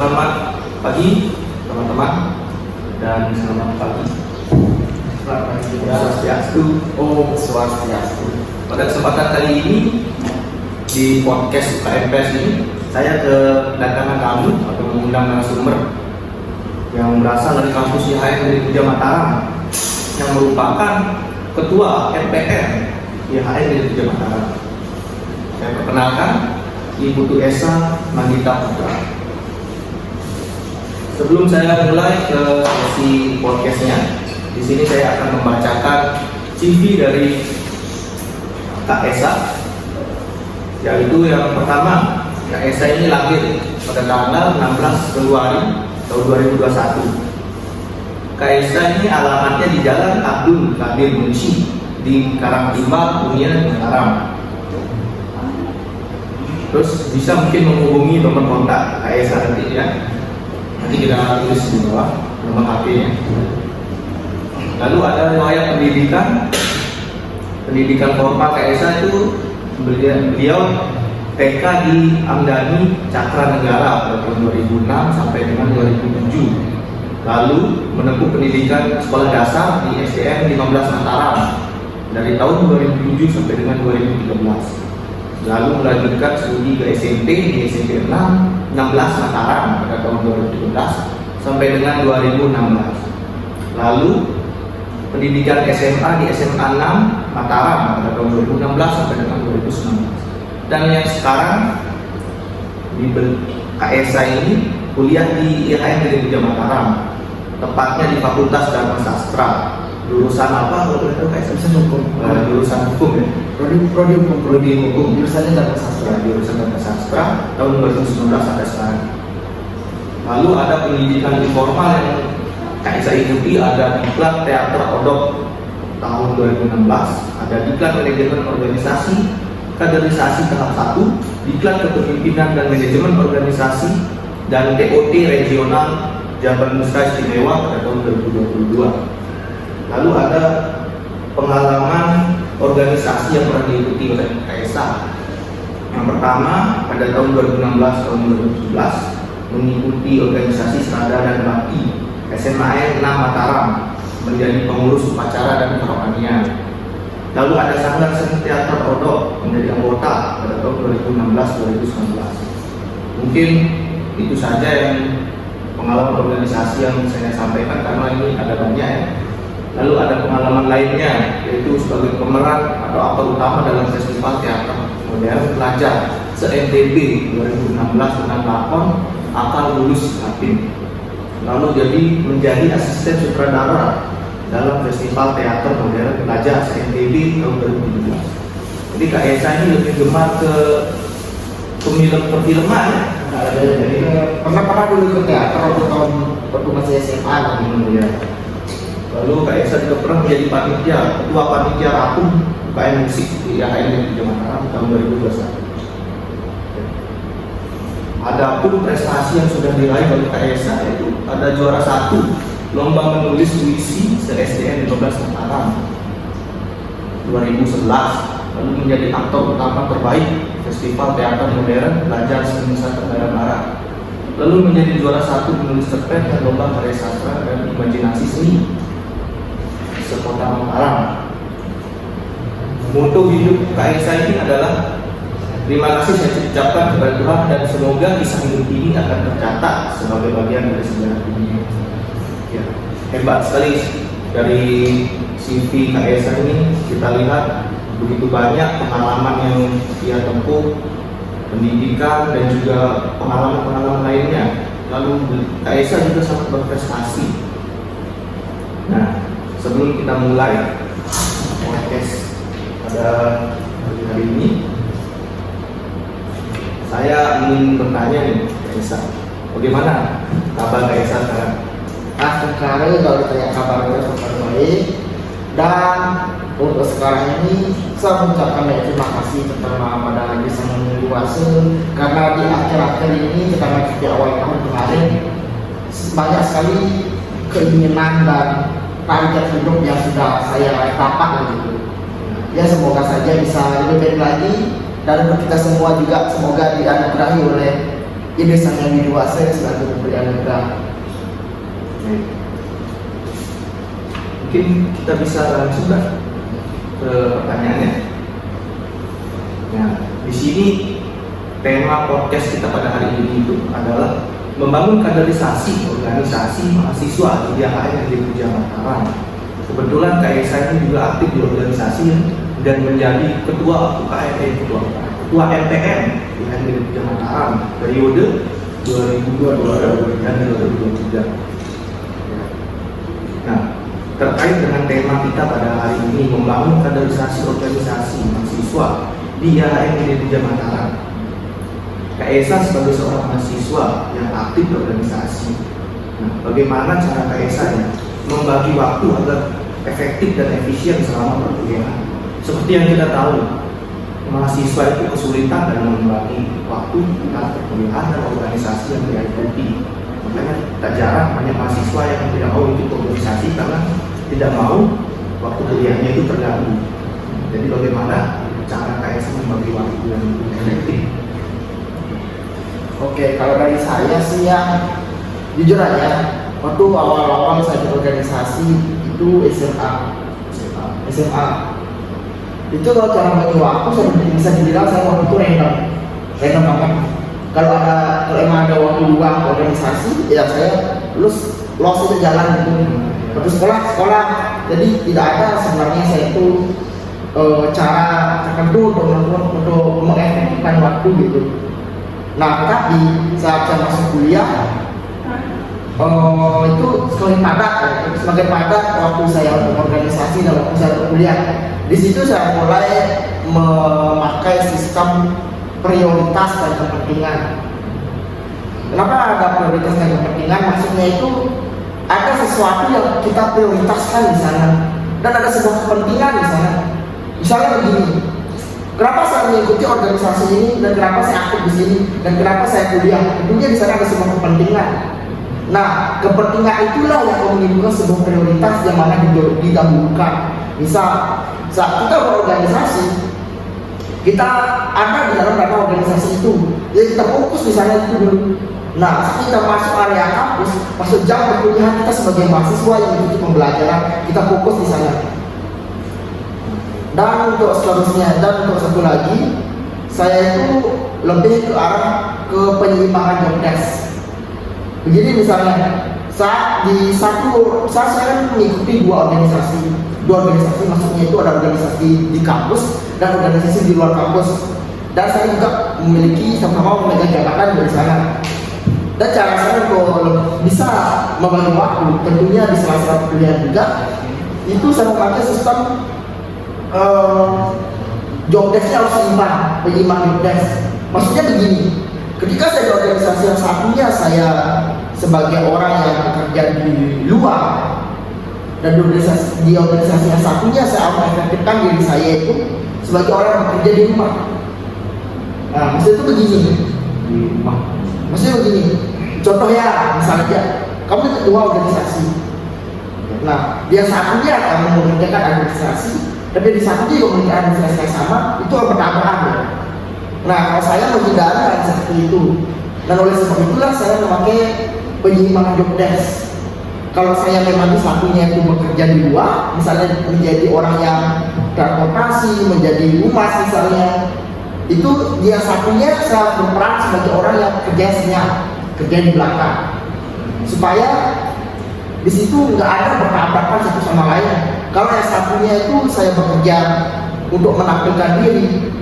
Selamat pagi teman-teman dan selamat pagi. Swastiastu. Om Swastiastu. Pada kesempatan kali ini di podcast UKMPS ini saya kedatangan tamu atau mengundang narasumber yang berasal dari kampus IHM Negeri 3 Mataram yang merupakan ketua MPR IHM Negeri 3 Mataram. Saya perkenalkan Ibu Tuesa Magita Putra. Sebelum saya mulai ke sesi podcastnya, di sini saya akan membacakan CV dari Kak Esa, yaitu yang pertama, Kak Esa ini lahir pada tanggal 16 Februari tahun 2021. Kak Esa ini alamatnya di Jalan Abdul Qadir Munshi di Karangtimah, Unian Mataram. Terus bisa mungkin menghubungi nomor kontak Kak Esa nanti ya. Nanti kita tulis di bawah nomor HP-nya. Lalu ada riwayat pendidikan formal Kak Esa itu beliau TK di Amdani Cakra Negara pada tahun 2006 sampai dengan 2007. Lalu menempuh pendidikan sekolah dasar di SDN 15 Mataram dari tahun 2007 sampai dengan 2013. Lalu melanjutkan studi ke SMP di SMP 16 Mataram pada tahun 2017 sampai dengan 2016. Lalu pendidikan SMA di SMA 6 Mataram pada tahun 2016 sampai dengan 2019. Dan yang sekarang di Kak Esa ini kuliah di IHM Negeri 3 Mataram, tepatnya di Fakultas Dharma Sastra. Jurusan apa? Kalau boleh tahu Kak Esa? Jurusan hukum ya. Prodi hukum. Jurusannya Dharma Sastra. Jurusan Dharma Sastra tahun 2019 sampai sekarang. Lalu ada pendidikan informal yang Kak Esa ikuti, ada diklat teater odok tahun 2016, ada diklat manajemen organisasi kaderisasi tahap 1, diklat kepemimpinan dan manajemen organisasi, dan TOT regional Jabar Nusa Istimewa pada tahun 2022. Lalu ada pengalaman organisasi yang pernah diikuti oleh Kak Esa. Yang pertama pada tahun 2016 tahun 2017 mengikuti organisasi Serada dan Bakti SMA 6 Mataram menjadi pengurus upacara dan kerohanian. Lalu ada Sanggar Seni Teater Odok menjadi anggota pada tahun 2016-2019. Mungkin itu saja yang pengalaman organisasi yang saya sampaikan karena ini ada banyak ya. Lalu ada pengalaman lainnya, yaitu sebagai pemeran atau aktor utama dalam festival teater modern pelajar se-NTB 2016 dengan lakon Akal Lulus Latin. Lalu menjadi asisten sutradara dalam festival teater modern pelajar se-NTB tahun 2017. Jadi Kak Esa ini lebih gemar ke perfilman ya. Jadi pernah dulu ke teater waktu masih SMA ya. Lalu Kak Esa juga pernah menjadi ketua panitia Rakum UKM Musik di IHM Negeri 3 Mataram tahun 2021. Adapun prestasi yang sudah diraih oleh Kak Esa itu ada juara 1 lomba menulis puisi se-SDN 15 Mataram 2011. Lalu menjadi aktor utama terbaik Festival Teater Modern Pelajar se-Nusa Tenggara Barat. Lalu menjadi juara 1 menulis cerpen dan lomba karya sastra dan imajinasi seni se-Kota Mataram. Moto hidup Kak Esa ini adalah terima kasih saya ucapkan kepada Tuhan dan semoga kisah hidup ini akan tercatat sebagai bagian dari sejarah dunia. Ya, hebat sekali dari CV Kak Esa ini kita lihat begitu banyak pengalaman yang dia tempuh, pendidikan dan juga pengalaman-pengalaman lainnya. Lalu Kak Esa juga sangat berprestasi. Nah, sebelum kita mulai podcast pada hari ini, saya ingin bertanya nih Kak Esa, bagaimana kabar Kak Esa sekarang? Sekarang kalau ditanya kabarnya sangat baik, dan untuk sekarang ini saya mengucapkan terima kasih terutama pada bisa menunggu puasa, karena di akhir-akhir ini karena di awal tahun kemarin banyak sekali keinginan dan target hidup yang sudah saya tapak gitu. Ya semoga saja bisa lebih baik lagi, dan untuk kita semua juga semoga dianugerahi oleh ini sangat dewasa selaku pemberi anugerah. Baik. Mungkin kita bisa langsung ke pertanyaannya. Nah, di sini tema podcast kita pada hari ini itu adalah membangun kaderisasi organisasi mahasiswa di IAHM Negeri Puja Mataram. Kebetulan KSA ini juga aktif di organisasi dan menjadi ketua UKM, ketua MPM di IAHM Negeri Puja Mataram periode 2022 dan 2023. Nah, terkait dengan tema kita pada hari ini membangun kaderisasi organisasi mahasiswa di IAHM Negeri Puja Mataram. KSA sebagai seorang mahasiswa yang aktif di organisasi, nah, bagaimana cara KSA membagi waktu agar efektif dan efisien selama perkuliahan? Seperti yang kita tahu, mahasiswa itu kesulitan dalam membagi waktu antara perkuliahan dan organisasi yang dia ikuti. Makanya tak jarang banyak mahasiswa yang tidak mau ikut organisasi karena tidak mau waktu kuliahnya itu terganggu. Jadi bagaimana cara KSA membagi waktu yang efektif? Oke, kalau dari saya sih yang jujur aja, waktu awal-awal saya berorganisasi itu SMA. Itu kalau cara bagi waktu saya bisa dibilang saya waktu itu random banget. Kalau emang ada waktu luang organisasi, ya saya los itu jalan gitu. Waktu sekolah. Jadi tidak ada sebenarnya saya itu cara tertentu untuk mengefektifkan waktu gitu. Nah, tapi saat saya masuk kuliah itu semakin padat waktu saya organisasi dan waktu saya berkuliah. Di situ saya mulai memakai sistem prioritas dan kepentingan. Kenapa ada prioritas dan kepentingan? Maksudnya itu ada sesuatu yang kita prioritaskan di sana dan ada sebuah kepentingan di sana. Misalnya begini. Kenapa saya mengikuti organisasi ini dan kenapa saya aktif di sini dan kenapa saya kuliah? Tentunya di sana ada sebuah kepentingan. Nah, kepentingan itulah yang menimbulkan sebuah prioritas yang mana didahulukan. Misal, saat kita berorganisasi, kita ada di dalam data organisasi itu, jadi kita fokus di sana itu dulu. Nah, saat kita masuk area kampus, masuk jam perkuliahan, kita sebagai mahasiswa yang mengikuti pembelajaran, kita fokus di sana. Dan untuk seterusnya, dan untuk satu lagi, saya itu lebih ke arah ke penyiimbangan job desk. Begini misalnya, saat saya mengikuti dua organisasi maksudnya itu ada organisasi di kampus dan organisasi di luar kampus. Dan saya juga memiliki sama-sama memegang jabatan di sana. Dan cara saya untuk bisa membagi waktu, tentunya di sela-sela kuliah juga, itu saya memakai sistem job desk-nya harus seimbang, penyimbang job desk. Maksudnya begini, ketika saya di organisasi yang satunya saya sebagai orang yang bekerja di luar dan di organisasi yang satunya saya mengefektifkan diri saya itu sebagai orang yang bekerja di rumah. Nah, maksudnya itu begini. Maksudnya begini. Contoh ya, misalnya kamu ketua organisasi. Nah, dia satunya akan mengerjakan administrasi, tapi di satu juga memiliki administrasi yang sama, itu bertabrakan ya. Nah, kalau saya menghindari hal seperti itu, dan oleh sebab itulah saya memakai penyiimbangan job desk. Kalau saya memang satunya itu bekerja di luar, misalnya menjadi orang yang transportasi, menjadi humas misalnya, itu dia satunya saya berperan sebagai orang yang kerja di belakang, supaya di situ nggak ada bertabrakan satu sama lain. Kalau yang satunya itu saya bekerja untuk menampilkan diri,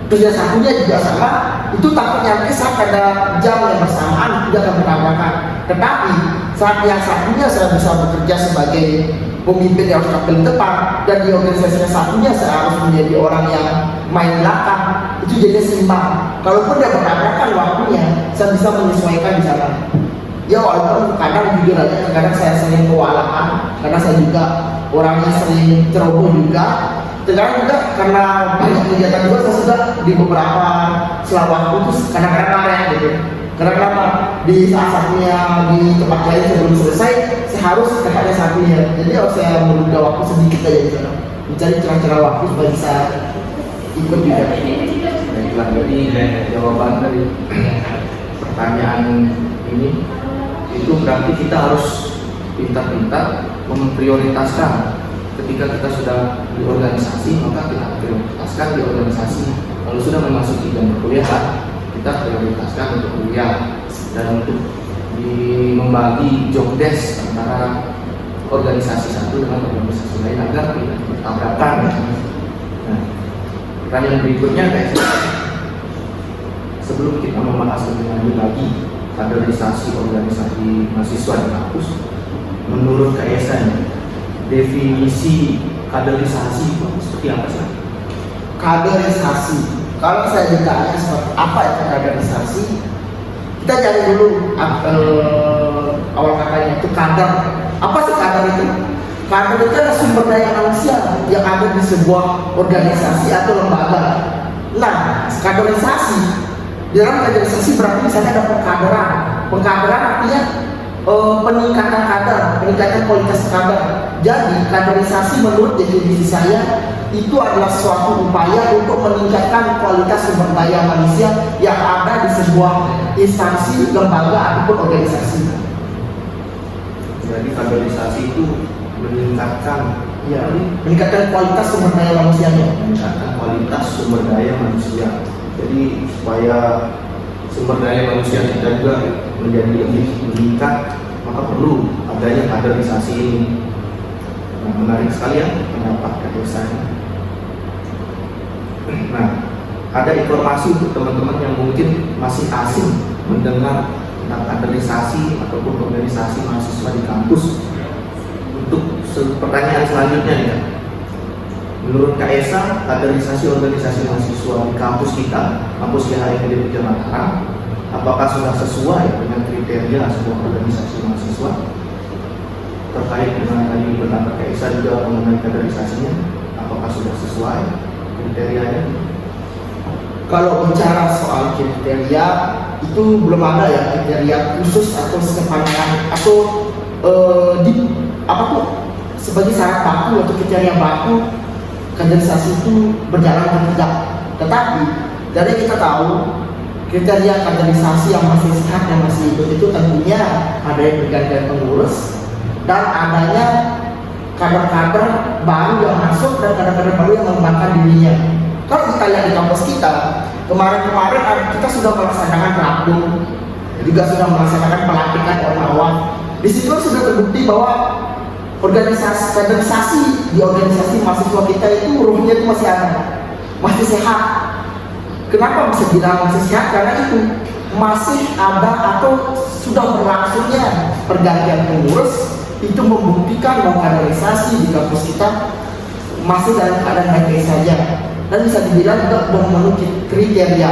terus yang satunya juga sama, itu takutnya nanti saat ada jam yang bersamaan tidak akan bertabrakan. Tetapi saat yang satunya saya bisa bekerja sebagai pemimpin yang harus tampil depan, dan di organisasi yang satunya saya harus menjadi orang yang main belakang, itu jadi seimbang. Kalaupun dia bertabrakan waktunya, saya bisa menyesuaikan di sana. Ya walaupun kadang jujur aja, kadang saya sering kewalahan karena saya juga orangnya sering ceroboh juga. Terkadang juga karena banyak kegiatan juga saya sudah di beberapa sela waktu itu kadang-kadang lari gitu. Karena di saat satunya di tempat lain sebelum selesai, saya harus ke tempatnya satunya. Jadi harus saya menunda waktu sedikit aja di sana, mencari celah-celah waktu supaya bisa ikut juga. Baiklah, jadi jawaban dari pertanyaan ini, itu berarti kita harus pintar-pintar memprioritaskan. Ketika kita sudah di organisasi, maka kita prioritaskan di organisasi. Kalau sudah memasuki jam perkuliahan, kita prioritaskan untuk kuliah dan untuk membagi job desk antara organisasi satu dengan organisasi lain agar tidak bertabrakan. Nah, pertanyaan berikutnya guys, sebelum kita membahas lebih lanjut lagi kaderisasi organisasi mahasiswa di kampus, menurut Kak Esa, definisi kaderisasi itu seperti apa sih? Kaderisasi, kalau saya ditanya seperti apa itu kaderisasi, kita cari dulu awal katanya itu kader. Apa sih kader itu? Kader itu adalah sumber daya manusia yang ada di sebuah organisasi atau lembaga. Nah, kaderisasi, di dalam kaderisasi berarti misalnya ada pengkaderan. Pengkaderan artinya peningkatan kader, peningkatan kualitas kader. Jadi kaderisasi menurut definisi saya itu adalah suatu upaya untuk meningkatkan kualitas sumber daya manusia yang ada di sebuah instansi, lembaga ataupun organisasi. Jadi kaderisasi itu meningkatkan, Ya, meningkatkan kualitas sumber daya manusianya. meningkatkan kualitas sumber daya manusia. Jadi supaya sumber daya manusia kita juga menjadi lebih meningkat, maka perlu adanya kaderisasi ini. Nah, menarik sekali ya pendapat kaderisasi. Nah, ada informasi untuk teman-teman yang mungkin masih asing mendengar tentang kaderisasi ataupun organisasi mahasiswa di kampus. Untuk pertanyaan selanjutnya ya, menurut Kak Esa, kaderisasi organisasi mahasiswa di kampus kita, kampus IHMD Mataram, apakah sudah sesuai dengan kriteria sebuah organisasi mahasiswa? Terkait dengan tadi pendapat Kak Esa juga mengenai kaderisasinya, apakah sudah sesuai kriterianya? Kalau bicara soal kriteria, itu belum ada ya kriteria khusus atau sepanjang atau sebagai syarat baku atau kriteria baku kaderisasi itu berjalan atau tidak. Tetapi dari kita tahu kriteria kaderisasi yang masih sehat dan masih hidup itu tentunya ada yang bergantian pengurus dan adanya kader-kader baru yang masuk dan kader-kader baru yang mengembangkan dirinya. Kalau kita lihat di kampus kita, kemarin-kemarin kita sudah melaksanakan rapung, juga sudah melaksanakan pelantikan orang-orang. Di situ sudah terbukti bahwa organisasi kaderisasi di organisasi mahasiswa kita itu ruhnya itu masih ada, masih sehat. Kenapa bisa bilang masih sehat? Karena itu masih ada atau sudah berlangsungnya pergantian pengurus, itu membuktikan bahwa kaderisasi di kampus kita masih dalam keadaan baik-baik saja dan bisa dibilang juga sudah memenuhi kriteria.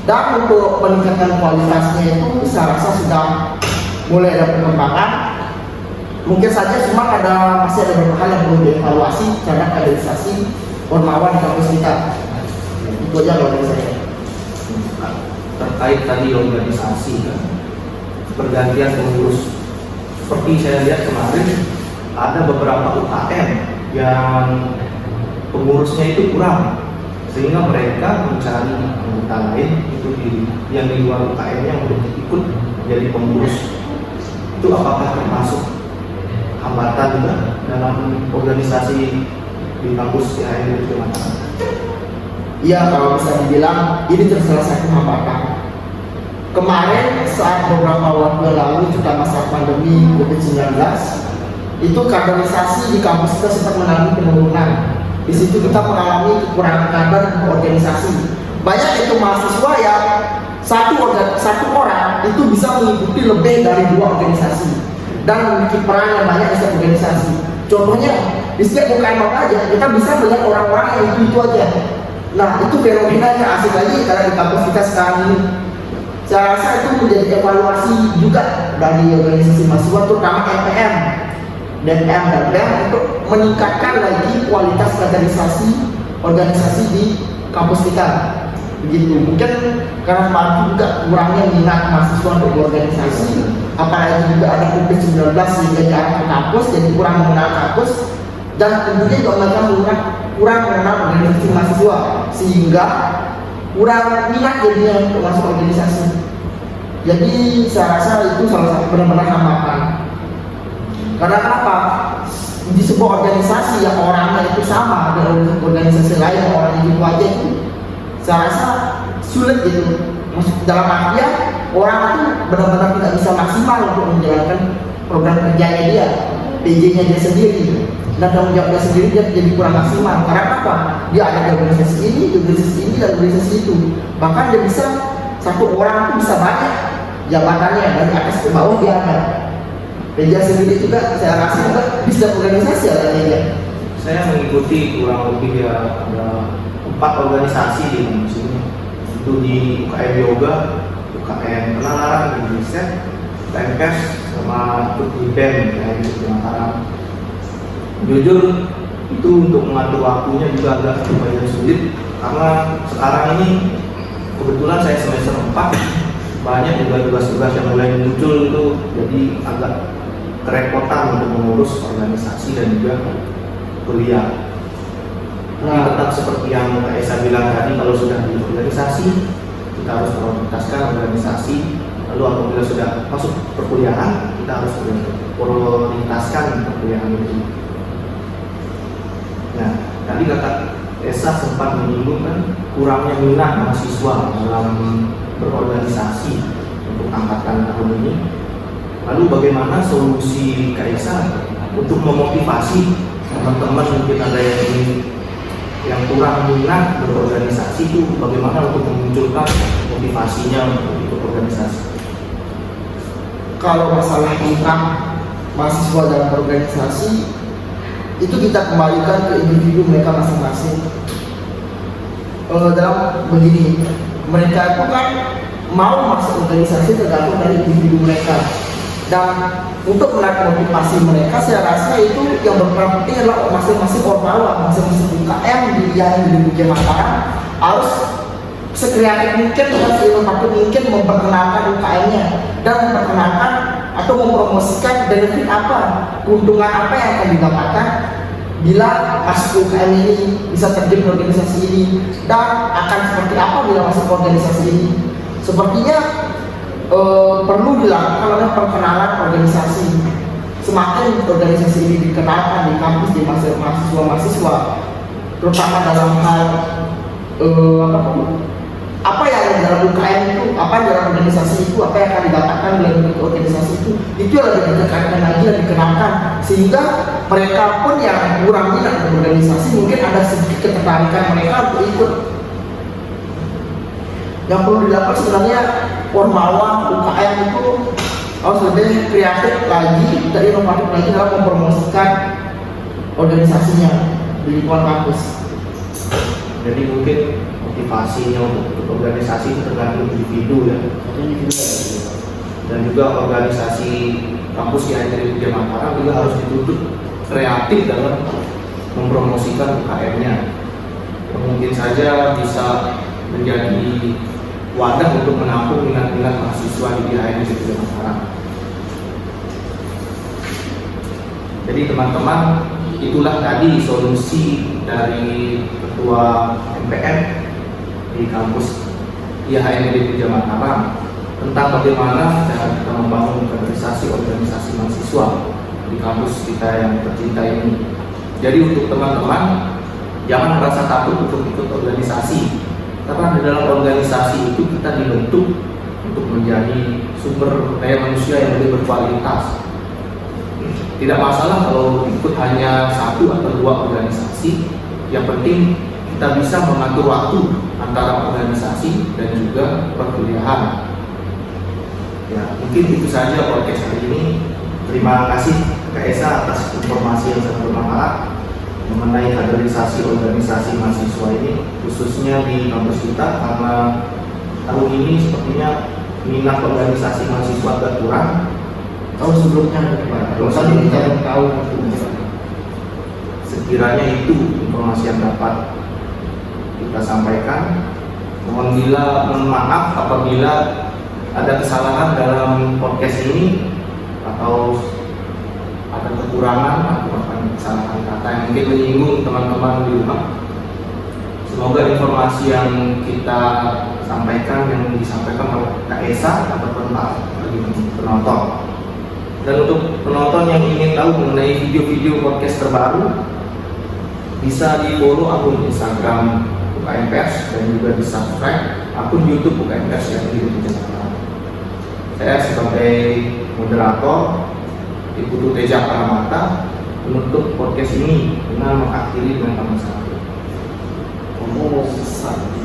Dan untuk meningkatkan kualitasnya itu saya rasa sudah mulai ada perkembangan. Mungkin saja cuma masih ada beberapa hal yang perlu dievaluasi karena kaderisasi ormawa di kampus kita. Itu aja kalau dari saya. Terkait tadi organisasi kan, pergantian pengurus, seperti saya lihat kemarin ada beberapa UKM yang pengurusnya itu kurang, sehingga mereka mencari anggota lain itu yang di luar UKM-nya untuk ikut menjadi pengurus. Itu apakah termasuk hambatan juga dalam organisasi di kampus IHMD Mataram? Iya, kalau bisa dibilang ini salah satu hambatan. Kemarin saat beberapa waktu lalu kita masa pandemi COVID-19, itu kaderisasi di kampus kita sempat mengalami penurunan. Di situ kita mengalami kekurangan kader organisasi. Banyak itu mahasiswa yang satu orang itu bisa mengikuti lebih dari 2 organisasi dan memiliki peran yang banyak di setiap organisasi. Contohnya di setiap UKM aja kita bisa melihat orang-orang yang itu aja. Nah, itu fenomenanya asik lagi karena di kampus kita sekarang ini. Saya rasa itu menjadi evaluasi juga dari organisasi mahasiswa, terutama MPM, DPM dan BEM untuk meningkatkan lagi kualitas kaderisasi organisasi di kampus kita. Begitu. Mungkin karena mampu juga kurangnya minat mahasiswa untuk berorganisasi, apalagi juga ada COVID-19 sehingga jarang ke kampus, jadi kurang mengenal kampus, dan tentunya juga mereka kurang mengenal organisasi mahasiswa sehingga kurang minat jadinya untuk masuk organisasi. Jadi saya rasa itu salah satu benar-benar hambatan. Karena kenapa? Di sebuah organisasi yang orangnya itu sama dengan organisasi lain yang orangnya itu aja itu, saya rasa sulit gitu. Maksud dalam artian orang itu benar-benar tidak bisa maksimal untuk menjalankan program kerjanya dia, PJ-nya dia sendiri, dan tanggung jawab dia sendiri dia jadi kurang maksimal. Karena apa? Dia ada di organisasi ini, dan organisasi itu. Bahkan dia bisa satu orang itu bisa banyak jabatannya dari atas ke bawah dia ada. PJ sendiri juga saya rasa juga bisa organisasi ada. Saya mengikuti kurang lebih ya ada 4 organisasi di sini. Itu di UKM Yoga, UKM Penalaran di Riset, UKM Pers, sama di BEM kayak di Mataram. Jujur itu untuk mengatur waktunya juga agak lumayan sulit karena sekarang ini kebetulan saya semester 4, banyak juga tugas-tugas yang mulai muncul itu, jadi agak kerepotan untuk mengurus organisasi dan juga kuliah. Nah, tetap seperti yang Kak Esa bilang tadi, kalau sudah di organisasi kita harus prioritaskan organisasi, lalu apabila sudah masuk perkuliahan kita harus prioritaskan perkuliahan itu. Nah, tadi Kak Esa sempat menyinggung kan kurangnya minat mahasiswa dalam berorganisasi untuk angkatan tahun ini. Lalu bagaimana solusi Kak Esa untuk memotivasi teman-teman mungkin ada yang kurang minat berorganisasi itu, bagaimana untuk memunculkan motivasinya untuk ikut organisasi? Kalau masalah minat mahasiswa dalam organisasi itu kita kembalikan ke individu mereka masing-masing. Dalam begini, mereka itu kan mau masuk organisasi tergantung dari individu mereka. Dan untuk menarik motivasi mereka, saya rasa itu yang berperan penting adalah masing-masing ormawa, masing-masing UKM yang di Mataram harus sekreatif mungkin dan seinovatif mungkin memperkenalkan UKM-nya dan memperkenalkan atau mempromosikan benefit apa, keuntungan apa yang akan didapatkan bila masuk UKM ini, bisa terjun ke organisasi ini, dan akan seperti apa bila masuk ke organisasi ini. Sepertinya perlu dilakukan oleh perkenalan organisasi. Semakin organisasi ini dikenalkan di kampus, di mahasiswa-mahasiswa, terutama dalam hal apa yang ada dalam UKM itu, apa yang dalam organisasi itu, apa yang akan didapatkan dalam organisasi itu lebih ditekankan lagi dan dikenalkan, sehingga mereka pun yang kurang minat berorganisasi mungkin ada sedikit ketertarikan mereka untuk ikut. Yang perlu dilakukan sebenarnya Ormawa UKM itu harus lebih kreatif lagi dan inovatif lagi dalam mempromosikan organisasinya di lingkungan kampus. Jadi mungkin motivasinya untuk organisasi itu tergantung individu ya. Dan juga organisasi kampus yang ada di Mataram juga harus dituntut kreatif dalam mempromosikan UKM-nya. Mungkin saja bisa menjadi wadah untuk menampung minat-minat mahasiswa di IAIN di Mataram. Jadi teman-teman, itulah tadi solusi dari Ketua MPM di kampus IAIN di Mataram tentang bagaimana cara kita membangun organisasi mahasiswa di kampus kita yang tercinta ini. Jadi untuk teman-teman, jangan merasa takut untuk ikut organisasi, karena di dalam organisasi itu kita dibentuk untuk menjadi sumber daya manusia yang lebih berkualitas. Tidak masalah kalau ikut hanya 1 atau 2 organisasi, yang penting kita bisa mengatur waktu antara organisasi dan juga perkuliahan. Ya, mungkin itu saja podcast hari ini. Terima kasih Kak Esa atas informasi yang sangat bermanfaat mengenai kaderisasi organisasi mahasiswa ini, khususnya di kampus kita, karena tahun ini sepertinya minat organisasi mahasiswa agak kurang. Tahun sebelumnya kita tahu. Sekiranya itu informasi yang dapat kita sampaikan. Mohon maaf apabila ada kesalahan dalam podcast ini atau ada kekurangan atau kesalahan kata yang mungkin menyinggung teman-teman di rumah. Semoga informasi yang kita sampaikan, yang disampaikan oleh Kak Esa dapat bermanfaat bagi penonton. Dan untuk penonton yang ingin tahu mengenai video-video podcast terbaru, bisa di follow akun Instagram UKM Pers dan juga di subscribe akun YouTube UKM Pers yang di channel. Saya sebagai moderator Ibu Teja Paramata menutup podcast ini dengan mengakhiri dengan kata satu. Kamu satu.